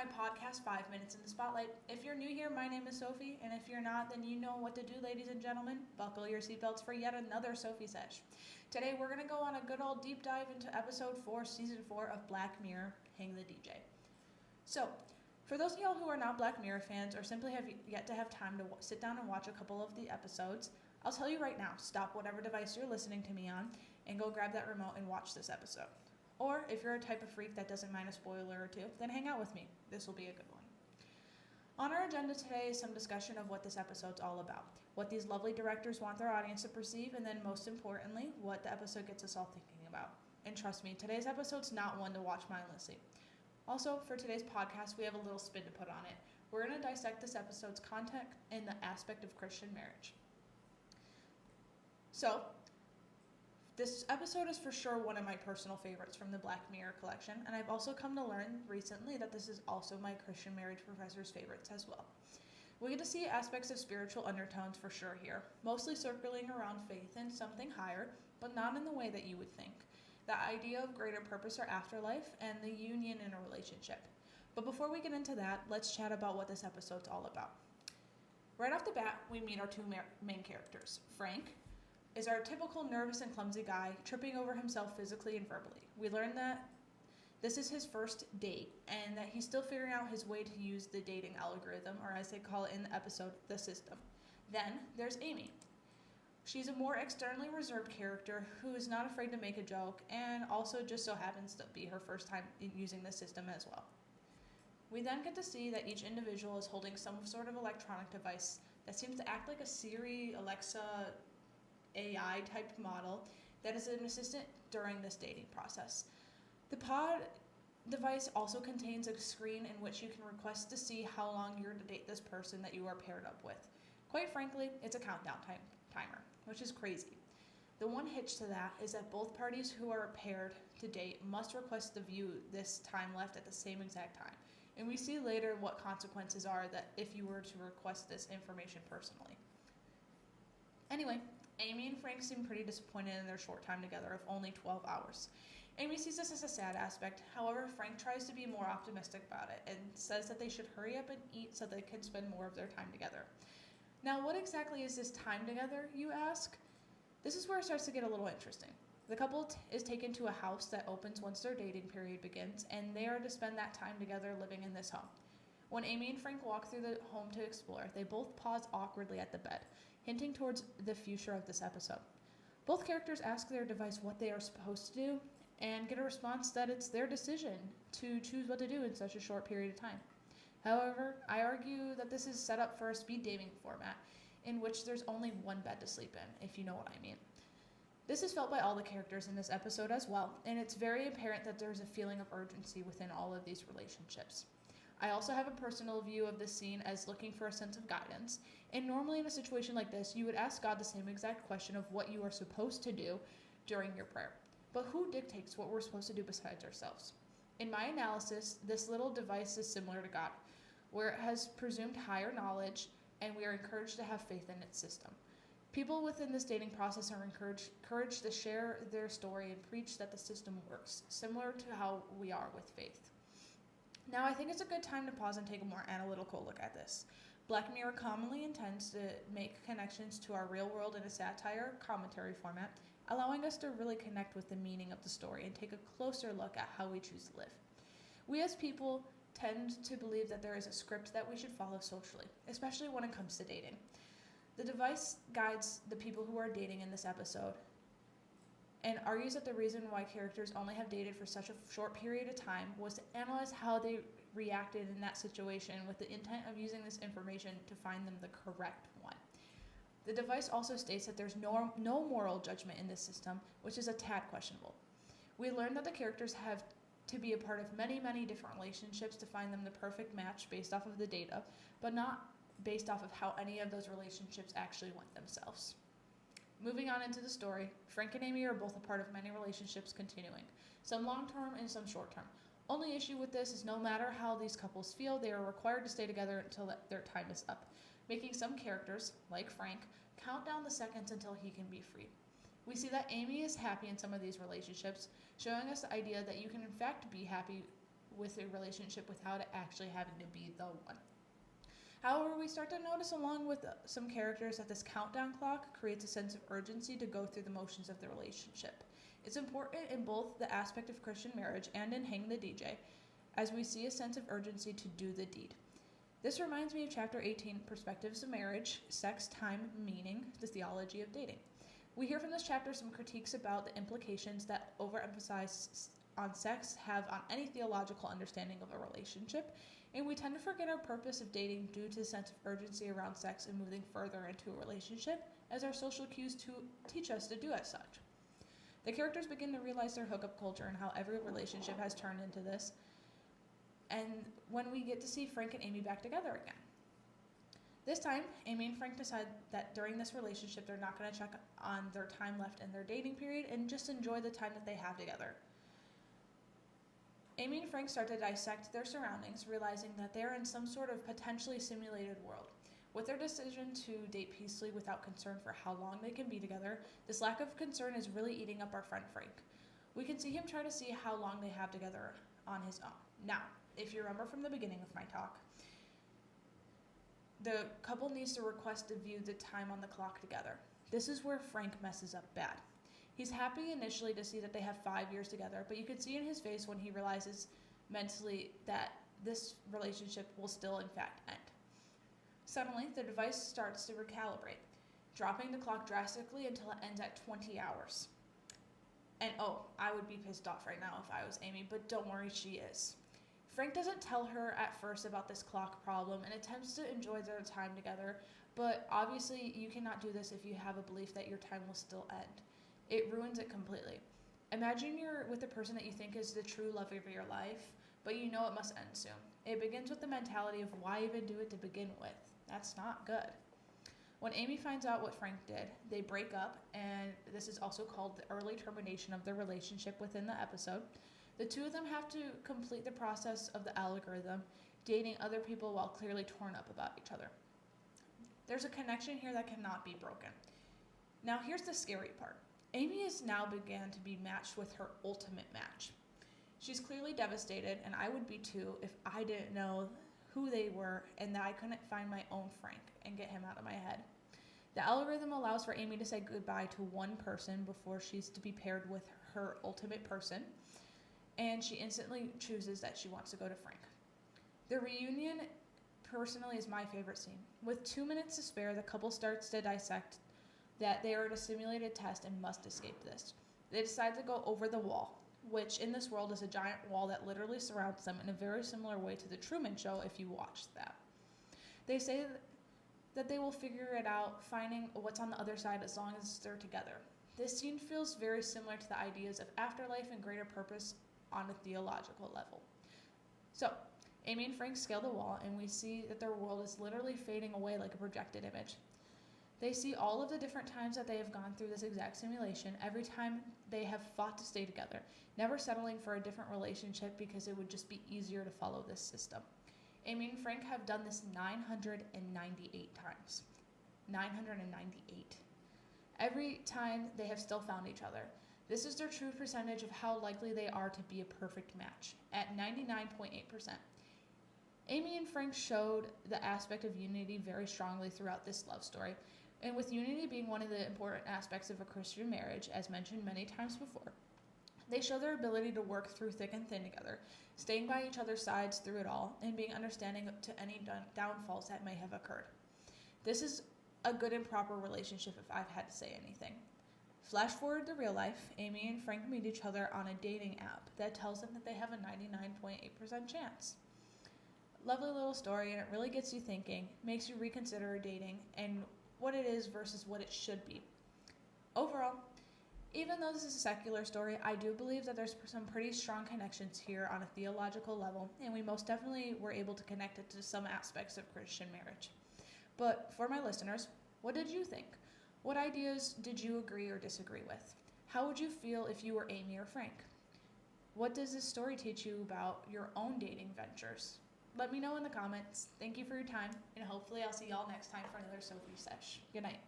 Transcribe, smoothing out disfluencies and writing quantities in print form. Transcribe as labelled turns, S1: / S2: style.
S1: my podcast, 5 Minutes in the Spotlight. If you're new here, my name is Sophie, and if you're not, then you know what to do, ladies and gentlemen. Buckle your seatbelts for yet another Sophie Sesh. Today, we're going to go on a good old deep dive into episode 4, season 4 of Black Mirror, Hang the DJ. So, for those of y'all who are not Black Mirror fans or simply have yet to have time to sit down and watch a couple of the episodes, I'll tell you right now, stop whatever device you're listening to me on and go grab that remote and watch this episode. Or if you're a type of freak that doesn't mind a spoiler or two, then hang out with me. This will be a good one. On our agenda today is some discussion of what this episode's all about, what these lovely directors want their audience to perceive, and then most importantly, what the episode gets us all thinking about. And trust me, today's episode's not one to watch mindlessly. Also, for today's podcast, we have a little spin to put on it. We're going to dissect this episode's content and the aspect of Christian marriage. So, this episode is for sure one of my personal favorites from the Black Mirror collection, and I've also come to learn recently that this is also my Christian marriage professor's favorites as well. We get to see aspects of spiritual undertones for sure here, mostly circling around faith in something higher, but not in the way that you would think. The idea of greater purpose or afterlife, and the union in a relationship. But before we get into that, let's chat about what this episode's all about. Right off the bat, we meet our two main characters. Frank is our typical nervous and clumsy guy, tripping over himself physically and verbally. We learn that this is his first date, and that he's still figuring out his way to use the dating algorithm, or as they call it in the episode, the system. Then there's Amy. She's a more externally reserved character who is not afraid to make a joke, and also just so happens to be her first time using the system as well. We then get to see that each individual is holding some sort of electronic device that seems to act like a Siri, Alexa, AI type model that is an assistant during this dating process. The pod device also contains a screen in which you can request to see how long you're to date this person that you are paired up with. Quite frankly, it's a countdown timer, which is crazy. The one hitch to that is that both parties who are paired to date must request to view this time left at the same exact time. And we see later what consequences are that if you were to request this information personally. Anyway, Amy and Frank seem pretty disappointed in their short time together of only 12 hours. Amy sees this as a sad aspect. However, Frank tries to be more optimistic about it and says that they should hurry up and eat so they can spend more of their time together. Now, what exactly is this time together, you ask? This is where it starts to get a little interesting. The couple is taken to a house that opens once their dating period begins, and they are to spend that time together living in this home. When Amy and Frank walk through the home to explore, they both pause awkwardly at the bed, hinting towards the future of this episode. Both characters ask their device what they are supposed to do, and get a response that it's their decision to choose what to do in such a short period of time. However, I argue that this is set up for a speed dating format, in which there's only one bed to sleep in, if you know what I mean. This is felt by all the characters in this episode as well, and it's very apparent that there's a feeling of urgency within all of these relationships. I also have a personal view of this scene as looking for a sense of guidance, and normally in a situation like this, you would ask God the same exact question of what you are supposed to do during your prayer. But who dictates what we're supposed to do besides ourselves? In my analysis, this little device is similar to God, where it has presumed higher knowledge, and we are encouraged to have faith in its system. People within this dating process are encouraged to share their story and preach that the system works, similar to how we are with faith. Now, I think it's a good time to pause and take a more analytical look at this. Black Mirror commonly intends to make connections to our real world in a satire commentary format, allowing us to really connect with the meaning of the story and take a closer look at how we choose to live. We as people tend to believe that there is a script that we should follow socially, especially when it comes to dating. The device guides the people who are dating in this episode and argues that the reason why characters only have dated for such a short period of time was to analyze how they reacted in that situation with the intent of using this information to find them the correct one. The device also states that there's no moral judgment in this system, which is a tad questionable. We learn that the characters have to be a part of many, many different relationships to find them the perfect match based off of the data, but not based off of how any of those relationships actually went themselves. Moving on into the story, Frank and Amy are both a part of many relationships continuing, some long-term and some short-term. Only issue with this is no matter how these couples feel, they are required to stay together until their time is up, making some characters, like Frank, count down the seconds until he can be free. We see that Amy is happy in some of these relationships, showing us the idea that you can in fact be happy with a relationship without it actually having to be the one. However, we start to notice along with some characters that this countdown clock creates a sense of urgency to go through the motions of the relationship. It's important in both the aspect of Christian marriage and in Hang the DJ, as we see a sense of urgency to do the deed. This reminds me of Chapter 18, Perspectives of Marriage, Sex, Time, Meaning, the Theology of Dating. We hear from this chapter some critiques about the implications that overemphasize on sex have on any theological understanding of a relationship, and we tend to forget our purpose of dating due to the sense of urgency around sex and moving further into a relationship, as our social cues to teach us to do as such. The characters begin to realize their hookup culture and how every relationship has turned into this, and when we get to see Frank and Amy back together again. This time, Amy and Frank decide that during this relationship they're not going to check on their time left in their dating period and just enjoy the time that they have together. Amy and Frank start to dissect their surroundings, realizing that they're in some sort of potentially simulated world. With their decision to date peacefully without concern for how long they can be together, this lack of concern is really eating up our friend Frank. We can see him try to see how long they have together on his own. Now, if you remember from the beginning of my talk, the couple needs to request to view the time on the clock together. This is where Frank messes up bad. He's happy initially to see that they have 5 years together, but you can see in his face when he realizes mentally that this relationship will still in fact end. Suddenly, the device starts to recalibrate, dropping the clock drastically until it ends at 20 hours. And I would be pissed off right now if I was Amy, but don't worry, she is. Frank doesn't tell her at first about this clock problem and attempts to enjoy their time together, but obviously you cannot do this if you have a belief that your time will still end. It ruins it completely. Imagine you're with a person that you think is the true love of your life, but you know it must end soon. It begins with the mentality of why even do it to begin with. That's not good. When Amy finds out what Frank did, they break up, and this is also called the early termination of their relationship within the episode. The two of them have to complete the process of the algorithm, dating other people while clearly torn up about each other. There's a connection here that cannot be broken. Now here's the scary part. Amy is now began to be matched with her ultimate match. She's clearly devastated, and I would be too if I didn't know who they were and that I couldn't find my own Frank and get him out of my head. The algorithm allows for Amy to say goodbye to one person before she's to be paired with her ultimate person, and she instantly chooses that she wants to go to Frank. The reunion personally is my favorite scene. With 2 minutes to spare, the couple starts to dissect that they are at a simulated test and must escape this. They decide to go over the wall, which in this world is a giant wall that literally surrounds them in a very similar way to the Truman Show if you watched that. They say that they will figure it out, finding what's on the other side as long as they're together. This scene feels very similar to the ideas of afterlife and greater purpose on a theological level. So, Amy and Frank scale the wall, and we see that their world is literally fading away like a projected image. They see all of the different times that they have gone through this exact simulation, every time they have fought to stay together, never settling for a different relationship because it would just be easier to follow this system. Amy and Frank have done this 998 times. 998. Every time they have still found each other. This is their true percentage of how likely they are to be a perfect match, at 99.8%. Amy and Frank showed the aspect of unity very strongly throughout this love story, and with unity being one of the important aspects of a Christian marriage, as mentioned many times before, they show their ability to work through thick and thin together, staying by each other's sides through it all, and being understanding to any downfalls that may have occurred. This is a good and proper relationship if I've had to say anything. Flash forward to real life, Amy and Frank meet each other on a dating app that tells them that they have a 99.8% chance. Lovely little story, and it really gets you thinking, makes you reconsider dating and what it is versus what it should be. Overall, even though this is a secular story, I do believe that there's some pretty strong connections here on a theological level, and we most definitely were able to connect it to some aspects of Christian marriage. But for my listeners, what did you think? What ideas did you agree or disagree with? How would you feel if you were Amy or Frank? What does this story teach you about your own dating ventures? Let me know in the comments. Thank you for your time, and hopefully I'll see y'all next time for another Sophie Sesh. Good night.